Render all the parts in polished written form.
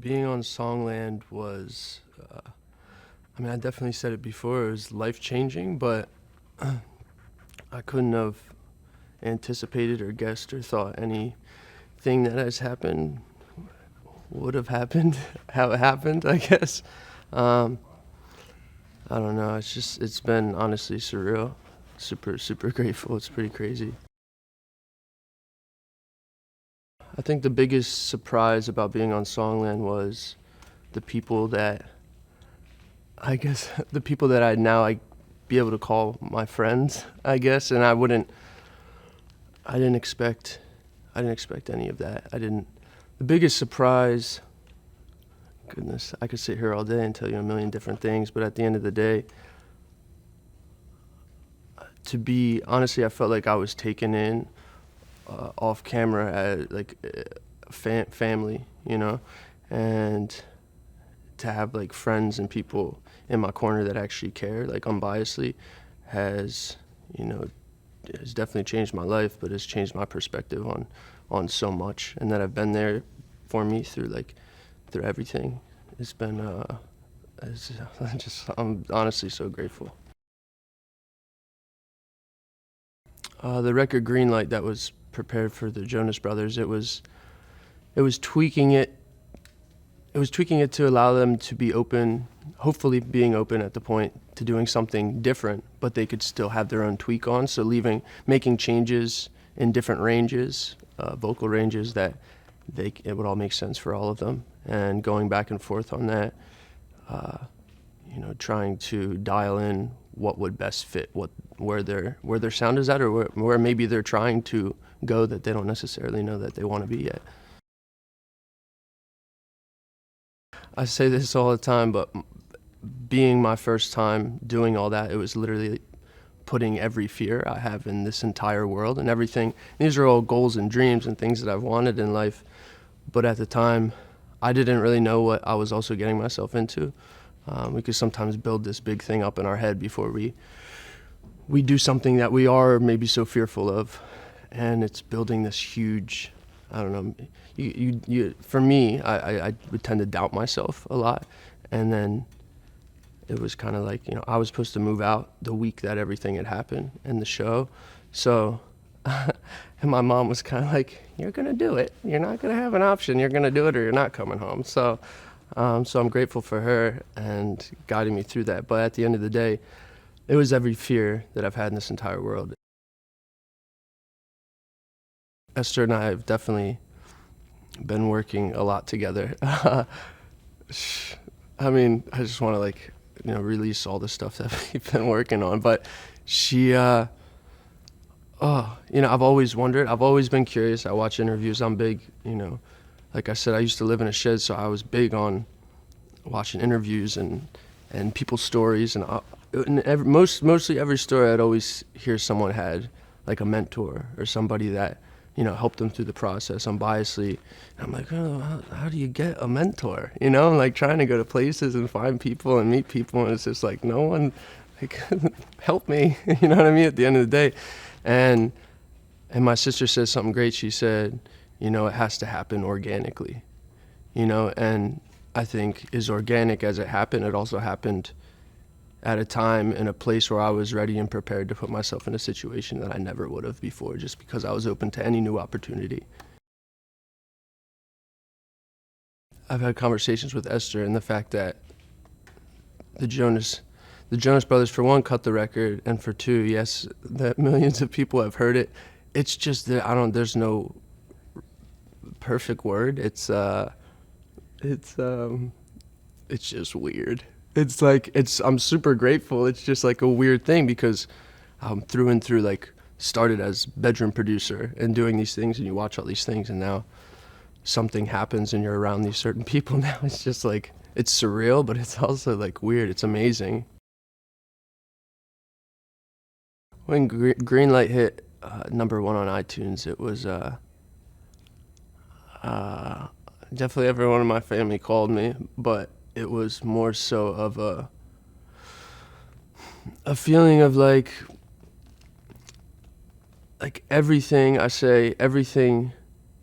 Being on Songland was, I definitely said it before, it was life-changing, but I couldn't have anticipated or guessed or thought anything that has happened would have happened, how it happened, I guess. Um, I don't know, it's been honestly surreal. Super, super grateful. It's pretty crazy. I think the biggest surprise about being on Songland was the people that I guess the people that I'd now be able to call my friends, I guess, and I didn't expect any of that. The biggest surprise, goodness, I could sit here all day and tell you a million different things, but at the end of the day, to be honestly, I felt like I was taken in off camera as like family, and to have like friends and people in my corner that actually care, like unbiasedly, has has definitely changed my life, but has changed my perspective on so much, and that I've been there for me through everything. It's been I'm honestly so grateful. The record Greenlight that was prepared for the Jonas Brothers, it was tweaking it. It was tweaking it to allow them to be open, hopefully being open at the point to doing something different, but they could still have their own tweak on. So making changes in different ranges, vocal ranges that it would all make sense for all of them, and going back and forth on that. Trying to dial in what would best fit where their sound is at, or where maybe they're trying to go that they don't necessarily know that they want to be yet. I say this all the time, but being my first time doing all that, it was literally putting every fear I have in this entire world and everything. These are all goals and dreams and things that I've wanted in life, but at the time, I didn't really know what I was also getting myself into. We could sometimes build this big thing up in our head before we do something that we are maybe so fearful of, and it's building this huge, I don't know, for me, I would tend to doubt myself a lot, and then it was kind of like, I was supposed to move out the week that everything had happened in the show, so and my mom was kind of like, you're gonna do it, you're not gonna have an option, you're gonna do it or you're not coming home. So I'm grateful for her and guiding me through that. But at the end of the day, it was every fear that I've had in this entire world. Esther and I have definitely been working a lot together. I just want to release all the stuff that we've been working on. But she, I've always wondered. I've always been curious. I watch interviews. I'm big, like I said, I used to live in a shed, so I was big on watching interviews and people's stories. Mostly every story, I'd always hear someone had like a mentor or somebody that helped them through the process unbiasedly. And I'm like, oh, how do you get a mentor? I'm like trying to go to places and find people and meet people, and it's just like no one help me. You know what I mean? At the end of the day, and my sister said something great. She said, it has to happen organically, and I think as organic as it happened, it also happened at a time in a place where I was ready and prepared to put myself in a situation that I never would have before, just because I was open to any new opportunity. I've had conversations with Esther, and the fact that the Jonas Brothers, for one, cut the record, and for two, yes, that millions of people have heard it. It's just that there's no perfect word. It's just weird. I'm super grateful. It's just like a weird thing because I'm through and through started as bedroom producer and doing these things, and you watch all these things, and now something happens and you're around these certain people. Now it's just it's surreal, but it's also weird. It's amazing. When Greenlight hit number one on iTunes, it was definitely everyone in my family called me, but it was more so of a feeling of everything everything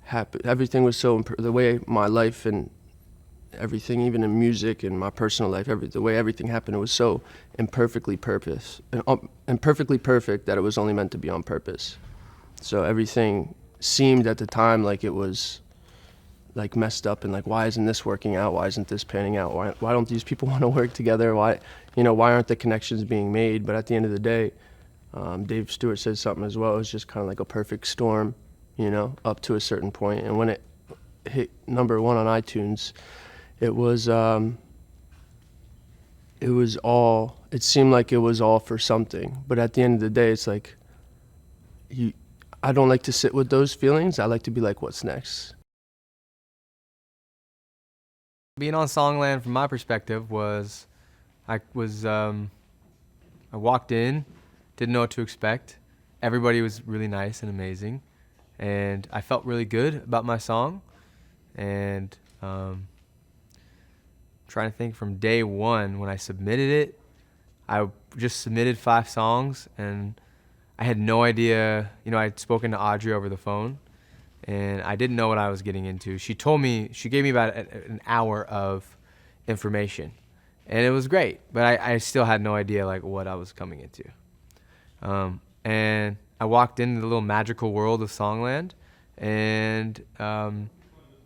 happened. Everything was so the way my life and everything, even in music and my personal life, the way everything happened, it was so imperfectly perfectly perfect that it was only meant to be on purpose. So everything seemed at the time like it was like messed up and like, why isn't this working out? Why isn't this panning out? Why don't these people want to work together? Why aren't the connections being made? But at the end of the day, Dave Stewart said something as well. It was just kind of like a perfect storm, up to a certain point. And when it hit number 1 on iTunes, it seemed like it was all for something. But at the end of the day, it's like, I don't like to sit with those feelings. I like to be like, what's next? Being on Songland from my perspective was, I walked in, didn't know what to expect. Everybody was really nice and amazing, and I felt really good about my song. And trying to think from day one when I submitted it, I just submitted 5 songs, and I had no idea. I'd spoken to Audrey over the phone, and I didn't know what I was getting into. She gave me about an hour of information, and it was great, but I still had no idea like what I was coming into. And I walked into the little magical world of Songland, and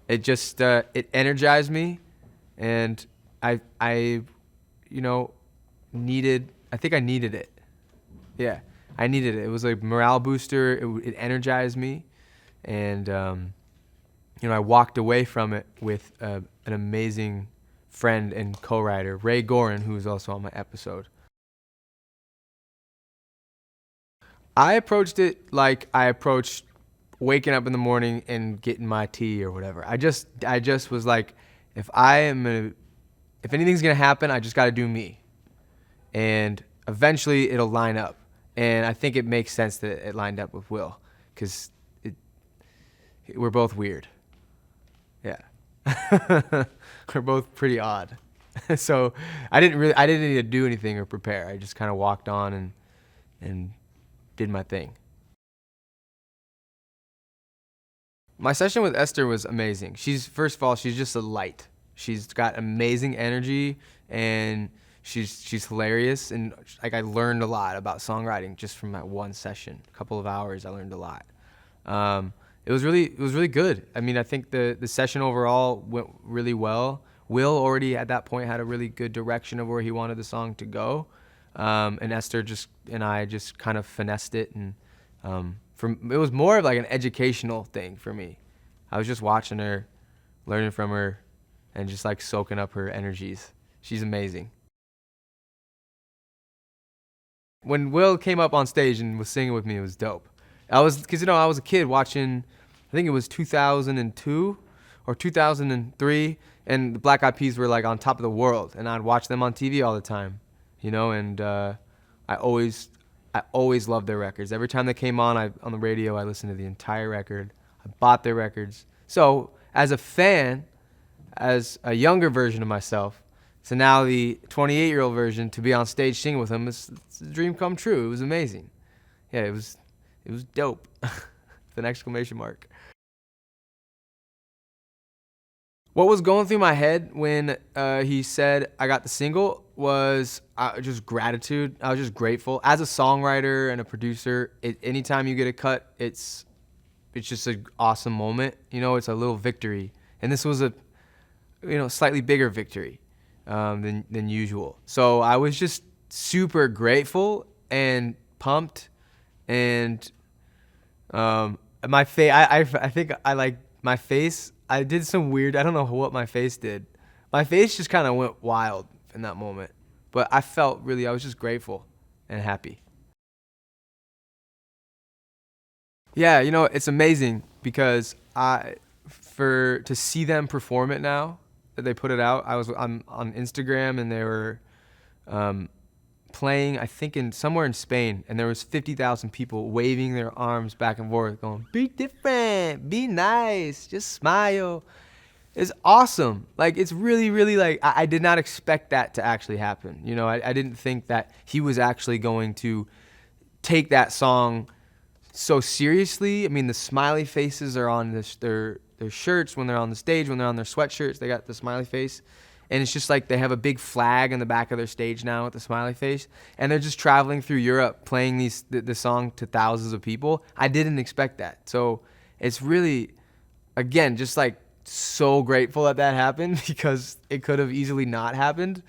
it just it energized me, and I needed it. Yeah, I needed it. It was like a morale booster. It energized me. And, I walked away from it with an amazing friend and co-writer, Ray Gorin, who was also on my episode. I approached it like I approached waking up in the morning and getting my tea or whatever. I just was like, if anything's going to happen, I just got to do me. And eventually it'll line up. And I think it makes sense that it lined up with Will, because we're both weird. Yeah. We're both pretty odd. So I didn't need to do anything or prepare. I just kind of walked on and did my thing. My session with Ester was amazing. First of all, she's just a light. She's got amazing energy, and she's hilarious, and like I learned a lot about songwriting just from that one session. A couple of hours, I learned a lot. It was really good. I mean, I think the session overall went really well. Will already at that point had a really good direction of where he wanted the song to go, and Ester and I just kind of finessed it, and it was more of like an educational thing for me. I was just watching her, learning from her, and just like soaking up her energies. She's amazing. When Will came up on stage and was singing with me, it was dope. I was a kid watching, I think it was 2002 or 2003, and the Black Eyed Peas were like on top of the world, and I'd watch them on TV all the time, and I always loved their records. Every time they came on the radio, I listened to the entire record. I bought their records. So as a fan, as a younger version of myself, so now the 28-year-old version, to be on stage singing with them, it's a dream come true. It was amazing. Yeah, it was dope. With an exclamation mark. What was going through my head when he said I got the single was just gratitude. I was just grateful. As a songwriter and a producer, anytime you get a cut, it's just an awesome moment. It's a little victory. And this was a slightly bigger victory than usual. So I was just super grateful and pumped, and my face. I think I like my face. I did some weird. I don't know what my face did. My face just kind of went wild in that moment, but I was just grateful and happy. Yeah, it's amazing because to see them perform it now that they put it out. I'm on Instagram, and they were playing, I think somewhere in Spain, and there was 50,000 people waving their arms back and forth, going, "Be different, be nice, just smile." It's awesome. Like, it's really, really like, I did not expect that to actually happen. I didn't think that he was actually going to take that song so seriously. I mean, the smiley faces are on their shirts, when they're on the stage, when they're on their sweatshirts, they got the smiley face. And it's just like they have a big flag in the back of their stage now with the smiley face. And they're just traveling through Europe playing the song to thousands of people. I didn't expect that. So it's really, again, just like so grateful that happened because it could have easily not happened.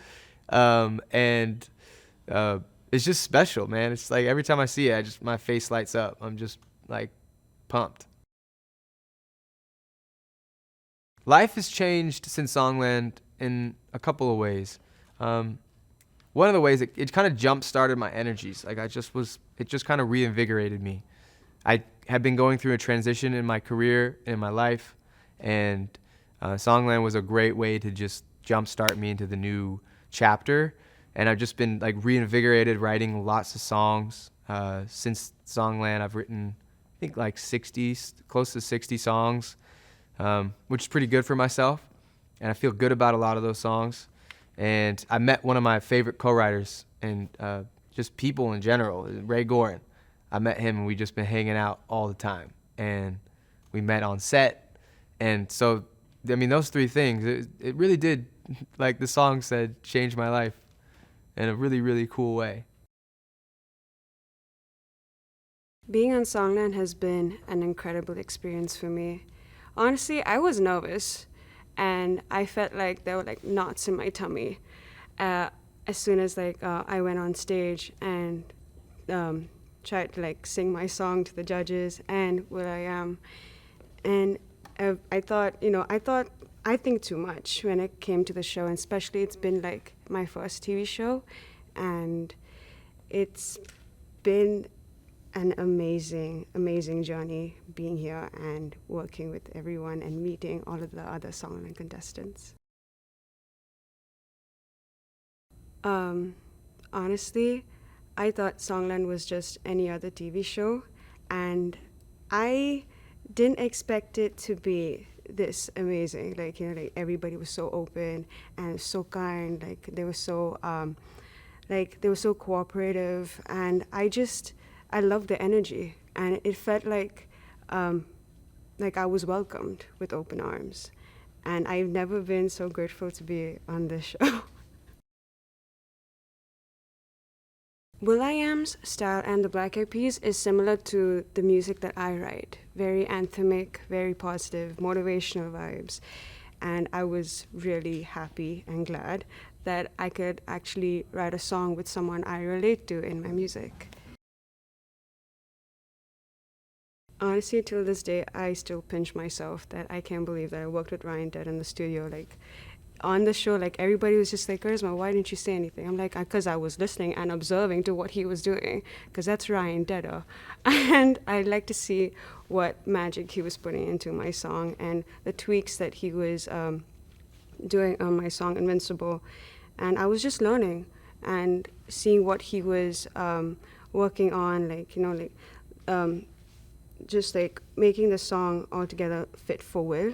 And it's just special, man. It's like every time I see it, my face lights up. I'm just like pumped. Life has changed since Songland in a couple of ways. One of the ways it kind of jump-started my energies. Like it just kind of reinvigorated me. I had been going through a transition in my career, in my life, and Songland was a great way to just jump-start me into the new chapter. And I've just been like reinvigorated, writing lots of songs. Since Songland, I've written, I think like close to 60 songs, which is pretty good for myself. And I feel good about a lot of those songs. And I met one of my favorite co-writers and just people in general, Ray Gorin. I met him and we just been hanging out all the time. And we met on set. And so, I mean, those three things, it really did, like the song said, change my life in a really, really cool way. Being on Songland has been an incredible experience for me. Honestly, I was nervous. And I felt like there were like knots in my tummy as soon as I went on stage and tried to like sing my song to the judges and will.i.am. And I thought, I think too much when it came to the show, and especially it's been like my first TV show, and it's been an amazing, amazing journey being here and working with everyone and meeting all of the other Songland contestants. Honestly, I thought Songland was just any other TV show, and I didn't expect it to be this amazing. Like, like everybody was so open and so kind. Like they were so cooperative, and I loved the energy, and it felt like I was welcomed with open arms. And I've never been so grateful to be on this show. will.i.am's style and the Black Eyed Peas is similar to the music that I write. Very anthemic, very positive, motivational vibes. And I was really happy and glad that I could actually write a song with someone I relate to in my music. Honestly, till this day, I still pinch myself that I can't believe that I worked with Ryan Dead in the studio. Like, on the show, like, everybody was just like, Charisma, why didn't you say anything? I'm like, because I was listening and observing to what he was doing, because that's Ryan Dead. And I'd like to see what magic he was putting into my song and the tweaks that he was doing on my song, Invincible. And I was just learning and seeing what he was working on, just like making the song altogether fit for Will.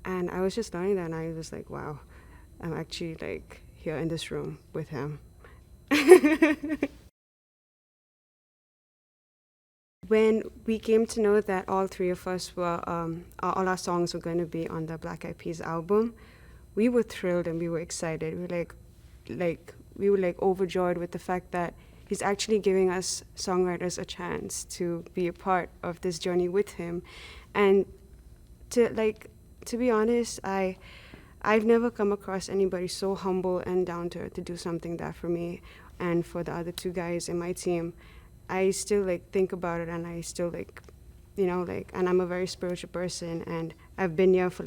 And I was just learning that, and I was like, wow, I'm actually like here in this room with him. When we came to know that all three of us were, all our songs were going to be on the Black Eyed Peas album, we were thrilled and we were excited. We were overjoyed with the fact that he's actually giving us songwriters a chance to be a part of this journey with him. And to be honest, I've never come across anybody so humble and down to earth to do something that for me and for the other two guys in my team. I still think about it, and I still and I'm a very spiritual person, and I've been here for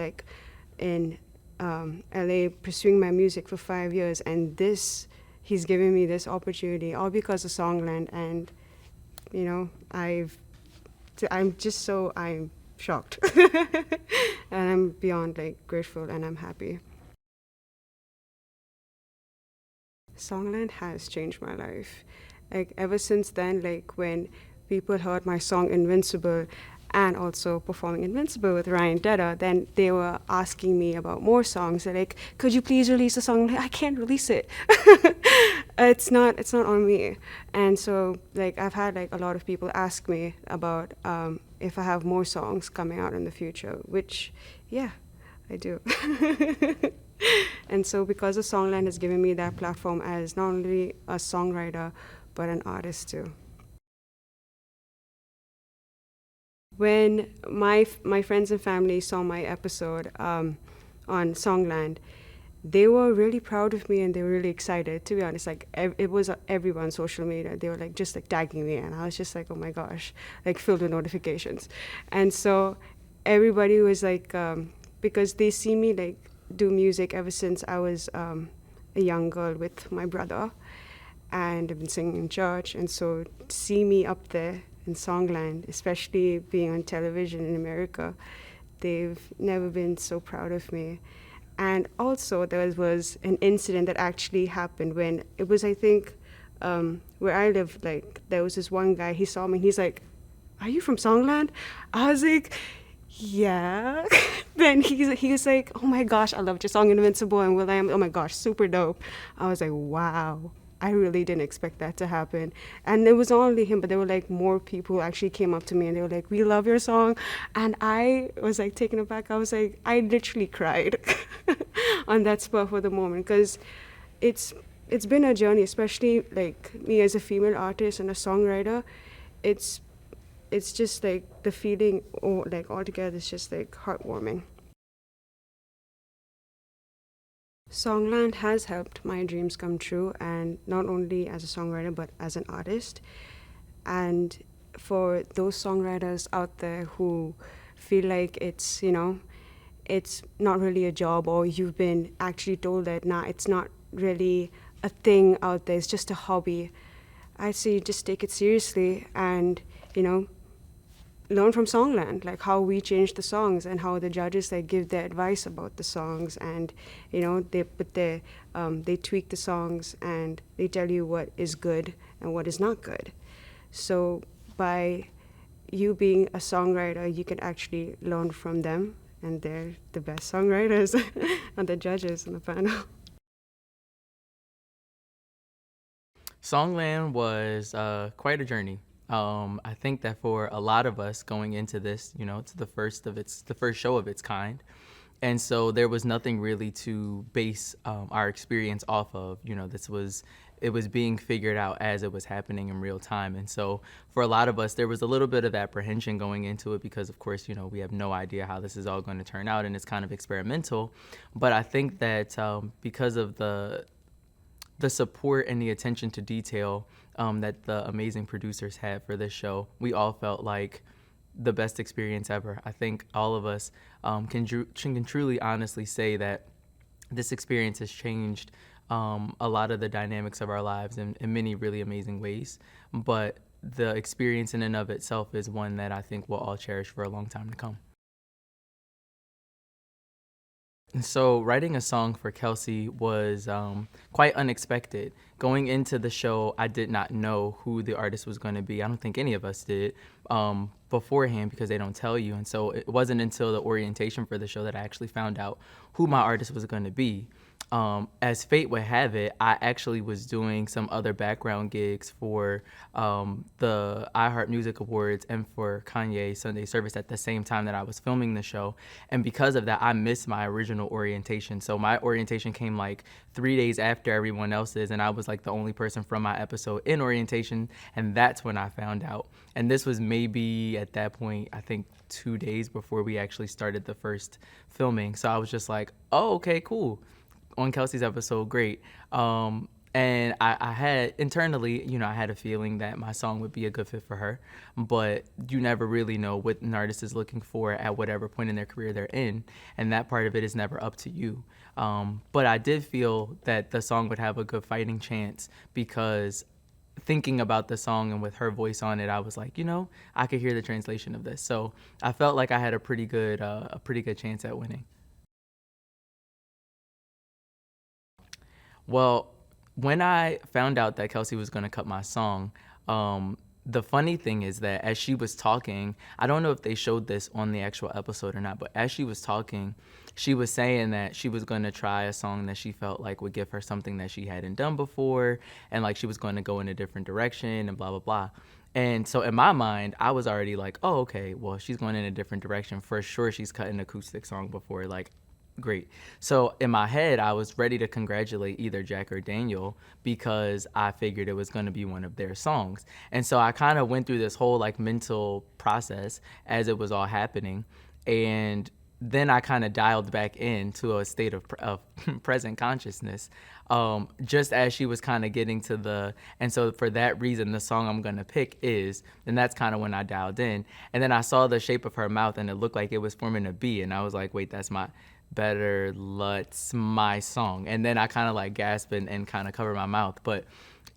in LA pursuing my music for 5 years, and he's giving me this opportunity all because of Songland, and I'm shocked. And I'm beyond grateful, and I'm happy. Songland has changed my life. Ever since then, when people heard my song Invincible and also performing Invincible with Ryan Dead, then they were asking me about more songs. They're like, could you please release a song? I can't release it. It's not on me. And so I've had a lot of people ask me about if I have more songs coming out in the future, which, yeah, I do. And so because of Songland has given me that platform as not only a songwriter, but an artist too. When my friends and family saw my episode on Songland, they were really proud of me and they were really excited. To be honest, like it was everyone on social media. They were like just like tagging me, and I was just like, oh my gosh, like filled with notifications. And so everybody was like, because they see me like do music ever since I was a young girl with my brother, and I've been singing in church, and so to see me up there in Songland, especially being on television in America, they've never been so proud of me. And also there was an incident that actually happened when it was, I think, where I live, like there was this one guy, he saw me and he's like, are you from Songland? I was like, yeah. Then he was like, oh my gosh, I loved your song Invincible, and Will.i.am, oh my gosh, super dope. I was like, wow. I really didn't expect that to happen. And it was not only him, but there were like more people who actually came up to me and they were like, we love your song. And I was like taken aback. I was like, I literally cried on that spur for the moment, because it's been a journey, especially like me as a female artist and a songwriter. It's just like the feeling, or like altogether, it's just like heartwarming. Songland has helped my dreams come true, and not only as a songwriter but as an artist. And for those songwriters out there who feel like it's, it's not really a job, or you've been actually told that, nah, it's not really a thing out there, it's just a hobby, I say just take it seriously and, learn from Songland, like how we change the songs and how the judges like give their advice about the songs, and they put their they tweak the songs and they tell you what is good and what is not good. So by you being a songwriter, you can actually learn from them, and they're the best songwriters and the judges in the panel. Songland was quite a journey. I think that for a lot of us going into this, it's the first show of its kind, and so there was nothing really to base our experience off of. It was being figured out as it was happening in real time, and so for a lot of us, there was a little bit of apprehension going into it because, of course, we have no idea how this is all going to turn out, and it's kind of experimental. But I think that because of the support and the attention to detail that the amazing producers had for this show, we all felt like the best experience ever. I think all of us can truly honestly say that this experience has changed a lot of the dynamics of our lives in many really amazing ways. But the experience in and of itself is one that I think we'll all cherish for a long time to come. So writing a song for Kacey was quite unexpected. Going into the show, I did not know who the artist was going to be. I don't think any of us did beforehand, because they don't tell you. And so it wasn't until the orientation for the show that I actually found out who my artist was going to be. As fate would have it, I actually was doing some other background gigs for the iHeart Music Awards and for Kanye's Sunday Service at the same time that I was filming the show. And because of that, I missed my original orientation. So my orientation came like 3 days after everyone else's, and I was like the only person from my episode in orientation, and that's when I found out. And this was maybe at that point, I think 2 days before we actually started the first filming. So I was just like, oh, okay, cool. On Kacey's episode, great. And I had internally, I had a feeling that my song would be a good fit for her, but you never really know what an artist is looking for at whatever point in their career they're in, and that part of it is never up to you. But I did feel that the song would have a good fighting chance, because thinking about the song and with her voice on it, I was like, I could hear the translation of this. So I felt like I had a pretty good chance at winning. Well, when I found out that Kacey was going to cut my song, the funny thing is that as she was talking, I don't know if they showed this on the actual episode or not, but as she was talking, she was saying that she was going to try a song that she felt like would give her something that she hadn't done before, and like she was going to go in a different direction and blah, blah, blah. And so in my mind, I was already like, oh, okay, well, she's going in a different direction. For sure, she's cut an acoustic song before, like, great. So in my head, I was ready to congratulate either Jack or Daniel because I figured it was going to be one of their songs. And so I kind of went through this whole like mental process as it was all happening. And then I kind of dialed back into a state of present consciousness, just as she was kind of getting to the, and so for that reason, the song I'm going to pick is, and that's kind of when I dialed in. And then I saw the shape of her mouth and it looked like it was forming a B. And I was like, wait, that's my, Better Lut's my song. And then I kind of like gasped and kind of covered my mouth. But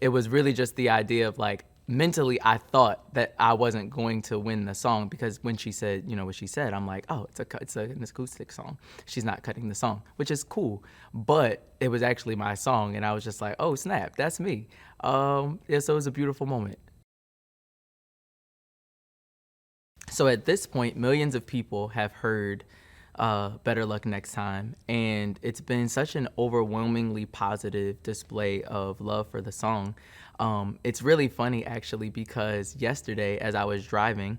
it was really just the idea of like, mentally I thought that I wasn't going to win the song because when she said, you know, what she said, I'm like, oh, it's an acoustic song. She's not cutting the song, which is cool. But it was actually my song, and I was just like, oh, snap, that's me. Yeah, so it was a beautiful moment. So at this point, millions of people have heard Better Luck Next Time, and it's been such an overwhelmingly positive display of love for the song. It's really funny actually because yesterday as I was driving,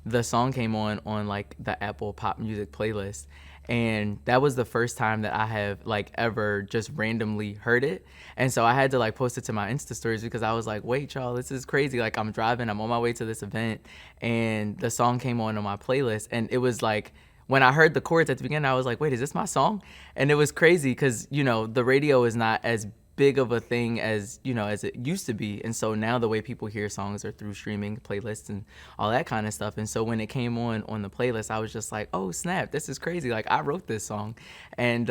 the song came on like the Apple Pop Music playlist, and that was the first time that I have like ever just randomly heard it. And so I had to like post it to my Insta stories because I was like, wait, y'all, this is crazy. Like I'm driving, I'm on my way to this event, and the song came on my playlist, and it was like, when I heard the chords at the beginning, I was like, wait, is this my song? And it was crazy because, you know, the radio is not as big of a thing as, you know, as it used to be. And so now the way people hear songs are through streaming playlists and all that kind of stuff. And so when it came on the playlist, I was just like, oh, snap, this is crazy. Like I wrote this song. And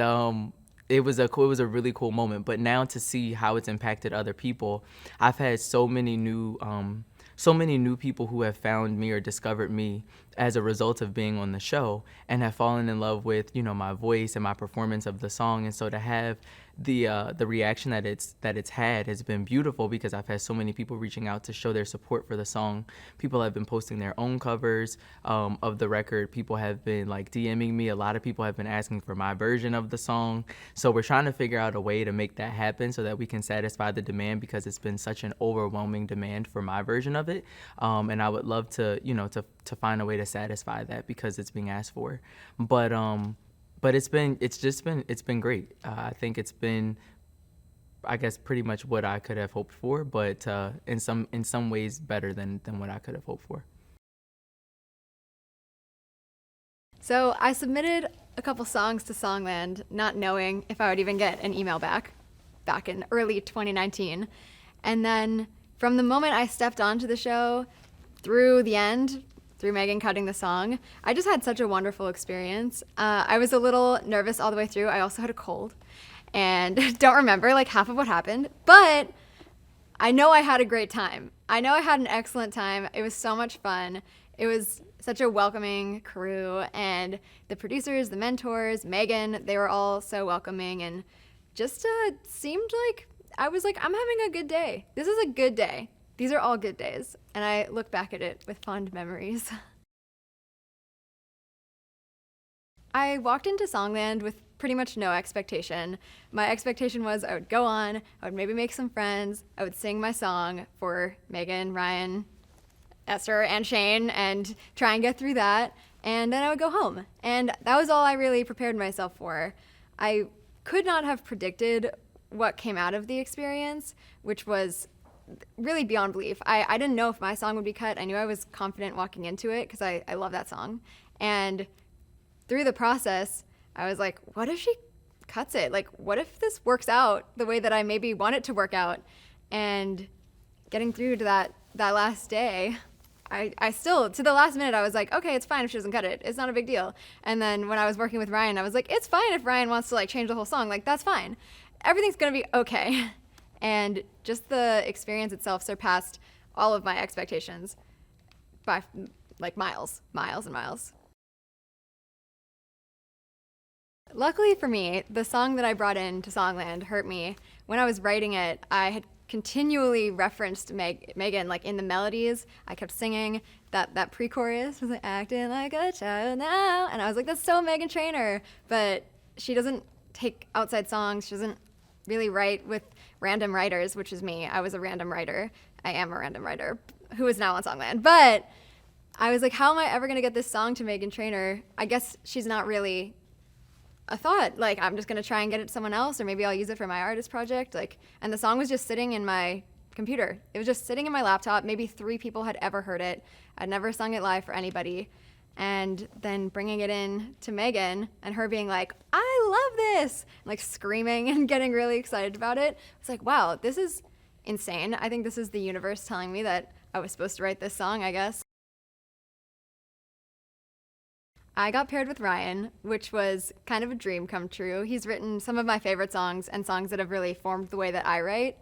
it was a really cool moment. But now to see how it's impacted other people, I've had so many new people who have found me or discovered me as a result of being on the show and have fallen in love with, you know, my voice and my performance of the song. And so to have the reaction that it's had has been beautiful because I've had so many people reaching out to show their support for the song. People have been posting their own covers of the record. People have been like DMing me. A lot of people have been asking for my version of the song. So we're trying to figure out a way to make that happen so that we can satisfy the demand because it's been such an overwhelming demand for my version of it. And I would love to, you know, to find a way to satisfy that because it's being asked for. But it's been great. I think it's been, I guess, pretty much what I could have hoped for, but in some ways better than what I could have hoped for. So I submitted a couple songs to Songland, not knowing if I would even get an email back in early 2019. And then from the moment I stepped onto the show through the end, through Megan cutting the song, I just had such a wonderful experience. I was a little nervous all the way through. I also had a cold and don't remember like half of what happened, but I know I had a great time. I know I had an excellent time. It was so much fun. It was such a welcoming crew, and the producers, the mentors, Megan, they were all so welcoming, and just seemed like I was like, I'm having a good day. This is a good day. These are all good days, and I look back at it with fond memories. I walked into Songland with pretty much no expectation. My expectation was I would go on, I would maybe make some friends, I would sing my song for Megan, Ryan, Esther, and Shane, and try and get through that, and then I would go home. And that was all I really prepared myself for. I could not have predicted what came out of the experience, which was really beyond belief. I didn't know if my song would be cut. I knew I was confident walking into it because I love that song. And through the process, I was like, what if she cuts it? Like, what if this works out the way that I maybe want it to work out? And getting through to that last day, I still, to the last minute, I was like, okay, it's fine if she doesn't cut it. It's not a big deal. And then when I was working with Ryan, I was like, it's fine if Ryan wants to like change the whole song. Like, that's fine. Everything's going to be okay. And just the experience itself surpassed all of my expectations by like miles and miles. Luckily for me, the song that I brought in to Songland, Hurt Me, when I was writing it, I had continually referenced Megan, like in the melodies. I kept singing that pre-chorus, was like, acting like a child now. And I was like, that's so Megan Trainor. But she doesn't take outside songs. She doesn't really write with random writers, which is me. I was a random writer. I am a random writer who is now on Songland. But I was like, how am I ever going to get this song to Meghan Trainor? I guess she's not really a thought. Like, I'm just going to try and get it to someone else, or maybe I'll use it for my artist project. Like, and the song was just sitting in my computer. It was just sitting in my laptop. Maybe 3 people had ever heard it. I'd never sung it live for anybody. And then bringing it in to Meghan and her being like, I love this, like screaming and getting really excited about it. It's like, wow, this is insane. I think this is the universe telling me that I was supposed to write this song, I guess. I got paired with Ryan, which was kind of a dream come true. He's written some of my favorite songs and songs that have really formed the way that I write.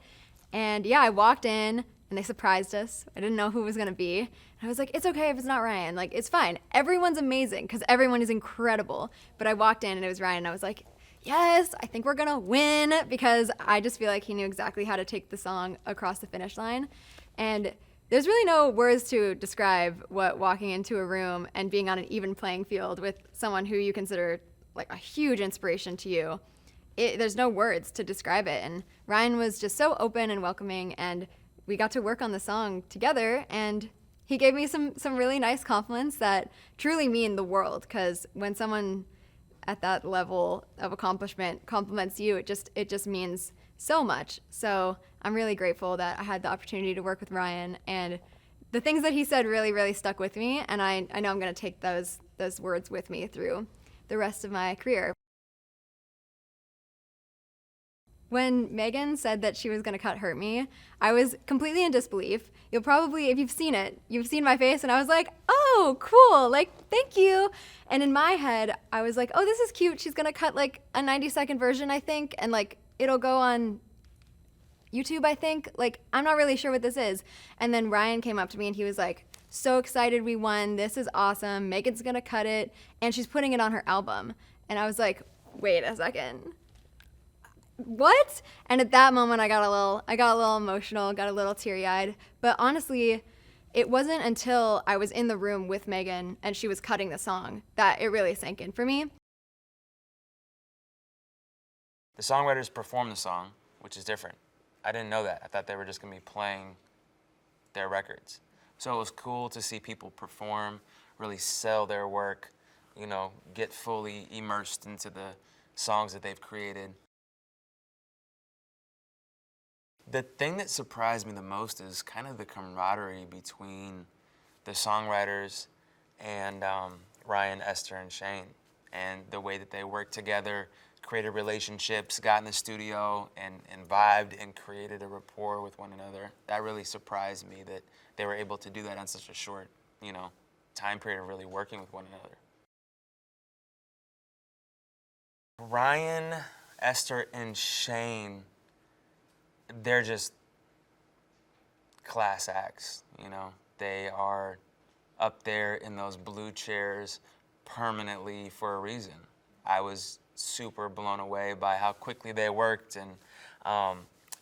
And yeah, I walked in and they surprised us. I didn't know who it was gonna be. And I was like, it's okay if it's not Ryan. Like, it's fine. Everyone's amazing because everyone is incredible. But I walked in and it was Ryan and I was like, yes, I think we're gonna win, because I just feel like he knew exactly how to take the song across the finish line. And there's really no words to describe what walking into a room and being on an even playing field with someone who you consider like a huge inspiration to you. There's no words to describe it. And Ryan was just so open and welcoming, and we got to work on the song together, and he gave me some really nice compliments that truly mean the world, because when someone at that level of accomplishment compliments you, it just means so much. So I'm really grateful that I had the opportunity to work with Ryan, and the things that he said really, really stuck with me, and I know I'm going to take those words with me through the rest of my career. When Meghan said that she was going to cut Hurt Me, I was completely in disbelief. You'll probably, if you've seen it, you've seen my face, and I was like, oh, cool, like, thank you. And in my head, I was like, oh, this is cute. She's going to cut like a 90-second version, I think, and like it'll go on YouTube, I think. Like, I'm not really sure what this is. And then Ryan came up to me and he was like, so excited we won. This is awesome. Megan's going to cut it, and she's putting it on her album. And I was like, wait a second. What? And at that moment, I got a little emotional, got a little teary-eyed. But honestly, it wasn't until I was in the room with Meghan and she was cutting the song that it really sank in for me. The songwriters perform the song, which is different. I didn't know that. I thought they were just gonna be playing their records. So it was cool to see people perform, really sell their work, you know, get fully immersed into the songs that they've created. The thing that surprised me the most is kind of the camaraderie between the songwriters and Ryan, Ester, and Shayne, and the way that they worked together, created relationships, got in the studio, and vibed and created a rapport with one another. That really surprised me that they were able to do that on such a short, you know, time period of really working with one another. Ryan, Ester, and Shayne, they're just class acts, you know. They are up there in those blue chairs permanently for a reason. I was super blown away by how quickly they worked, and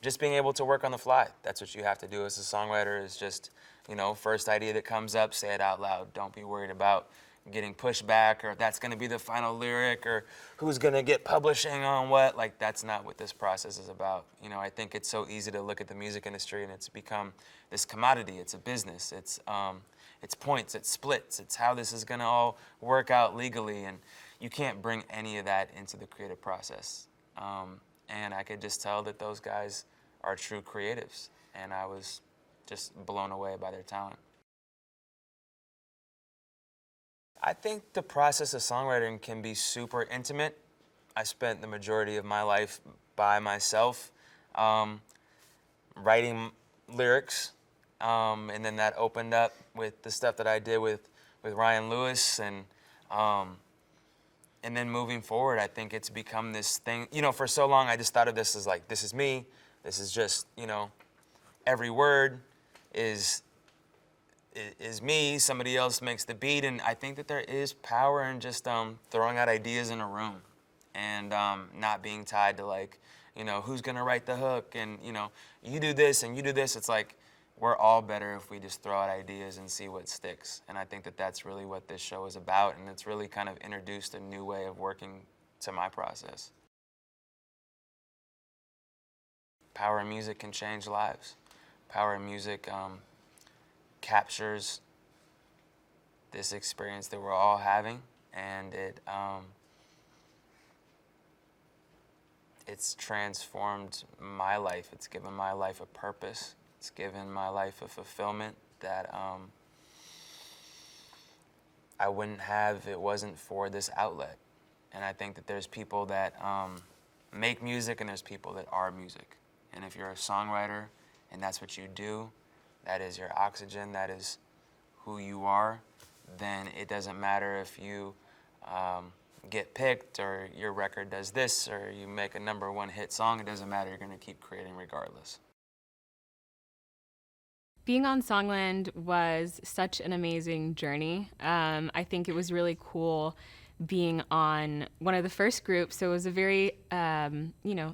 just being able to work on the fly. That's what you have to do as a songwriter, is just, you know, first idea that comes up, say it out loud. Don't be worried about getting pushed back, or if that's gonna be the final lyric, or who's gonna get publishing on what. Like, that's not what this process is about. You know, I think it's so easy to look at the music industry and it's become this commodity. It's a business. It's points, it's splits, it's how this is gonna all work out legally, and you can't bring any of that into the creative process. And I could just tell that those guys are true creatives, and I was just blown away by their talent. I think the process of songwriting can be super intimate. I spent the majority of my life by myself, writing lyrics, and then that opened up with the stuff that I did with Ryan Lewis, and then moving forward, I think it's become this thing. You know, for so long, I just thought of this as like, this is me. This is just, you know, every word is me, somebody else makes the beat, and I think that there is power in just throwing out ideas in a room, and not being tied to, like, you know, who's gonna write the hook, and, you know, you do this and you do this. It's like, we're all better if we just throw out ideas and see what sticks, and I think that that's really what this show is about, and it's really kind of introduced a new way of working to my process. power of music can change lives. Power of music captures this experience that we're all having, and it's transformed my life. It's given my life a purpose. It's given my life a fulfillment that I wouldn't have if it wasn't for this outlet. And I think that there's people that make music, and there's people that are music. And if you're a songwriter and that's what you do, that is your oxygen, that is who you are, then it doesn't matter if you get picked or your record does this or you make a #1 hit song. It doesn't matter. You're going to keep creating regardless. Being on Songland was such an amazing journey. I think it was really cool being on one of the first groups. So it was a very,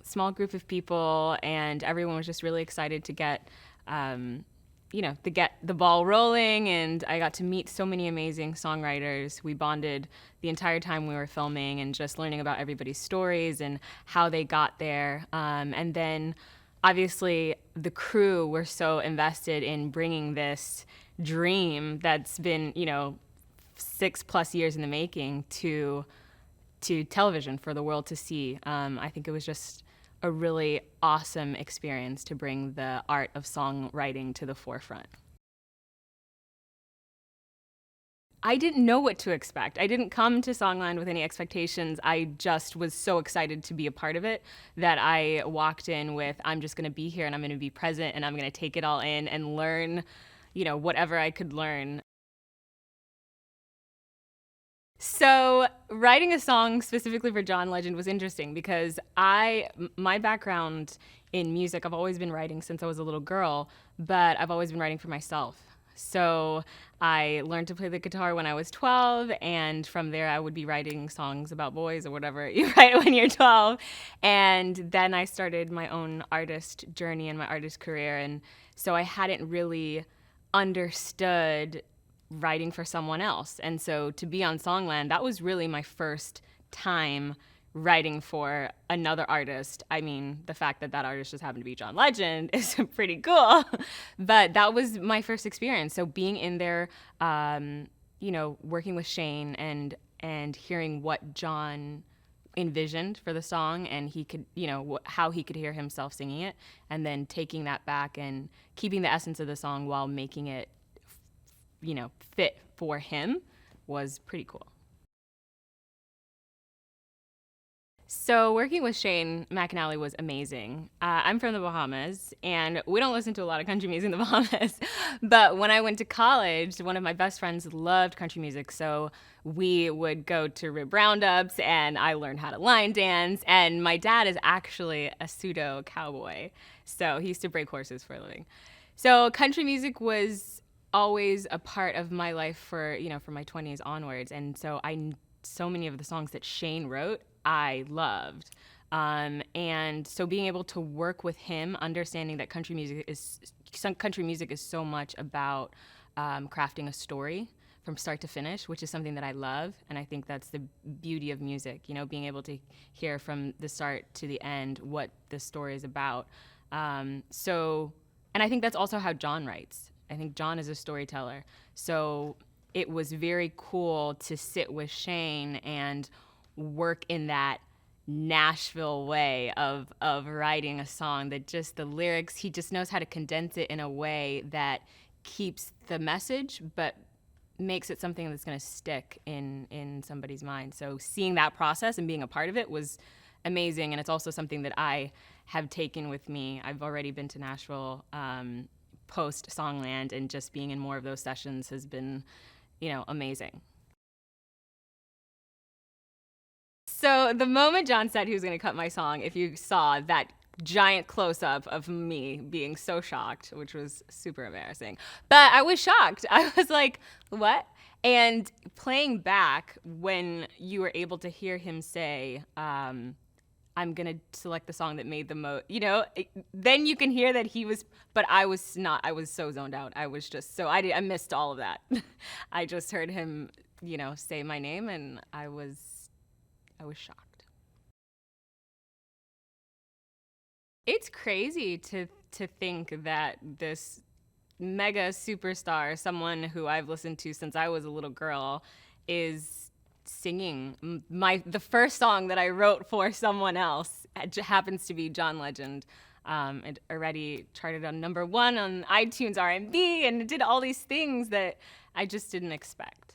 small group of people, and everyone was just really excited to get, to get the ball rolling. And I got to meet so many amazing songwriters. We bonded the entire time we were filming and just learning about everybody's stories and how they got there. And then obviously the crew were so invested in bringing this dream that's been, 6+ years in the making to television for the world to see. I think it was just a really awesome experience to bring the art of songwriting to the forefront. I didn't know what to expect. I didn't come to Songland with any expectations. I just was so excited to be a part of it that I walked in with, I'm just gonna be here and I'm gonna be present and I'm gonna take it all in and learn, whatever I could learn. So writing a song specifically for John Legend was interesting because my background in music, I've always been writing since I was a little girl, but I've always been writing for myself. So I learned to play the guitar when I was 12, and from there I would be writing songs about boys or whatever you write when you're 12. And then I started my own artist journey and my artist career, and so I hadn't really understood writing for someone else. And so to be on Songland, that was really my first time writing for another artist. I mean, the fact that artist just happened to be John Legend is pretty cool, but that was my first experience. So being in there, working with Shayne and hearing what John envisioned for the song, and he could, how he could hear himself singing it, and then taking that back and keeping the essence of the song while making it fit for him was pretty cool. So working with Shane McAnally was amazing. I'm from the Bahamas, and we don't listen to a lot of country music in the Bahamas. But when I went to college, one of my best friends loved country music, so we would go to rib roundups, and I learned how to line dance. And my dad is actually a pseudo cowboy, so he used to break horses for a living. So country music was always a part of my life for my 20s onwards, and so so many of the songs that Shane wrote I loved, and so being able to work with him, understanding that country music is so much about crafting a story from start to finish, which is something that I love, and I think that's the beauty of music, being able to hear from the start to the end what the story is about. And I think that's also how John writes. I think John is a storyteller. So it was very cool to sit with Shane and work in that Nashville way of writing a song, that just the lyrics, he just knows how to condense it in a way that keeps the message but makes it something that's going to stick in somebody's mind. So seeing that process and being a part of it was amazing, and it's also something that I have taken with me. I've already been to Nashville post Songland, and just being in more of those sessions has been, amazing. So the moment John said he was going to cut my song, if you saw that giant close-up of me being so shocked, which was super embarrassing, but I was shocked. I was like, what? And playing back when you were able to hear him say, I'm going to select the song that made the most, then you can hear that he was, but I was so zoned out. I was just, I missed all of that. I just heard him, say my name, and I was shocked. It's crazy to think that this mega superstar, someone who I've listened to since I was a little girl, is singing the first song that I wrote for someone else. It happens to be John Legend. It already charted on #1 on iTunes R&B, and it did all these things that I just didn't expect.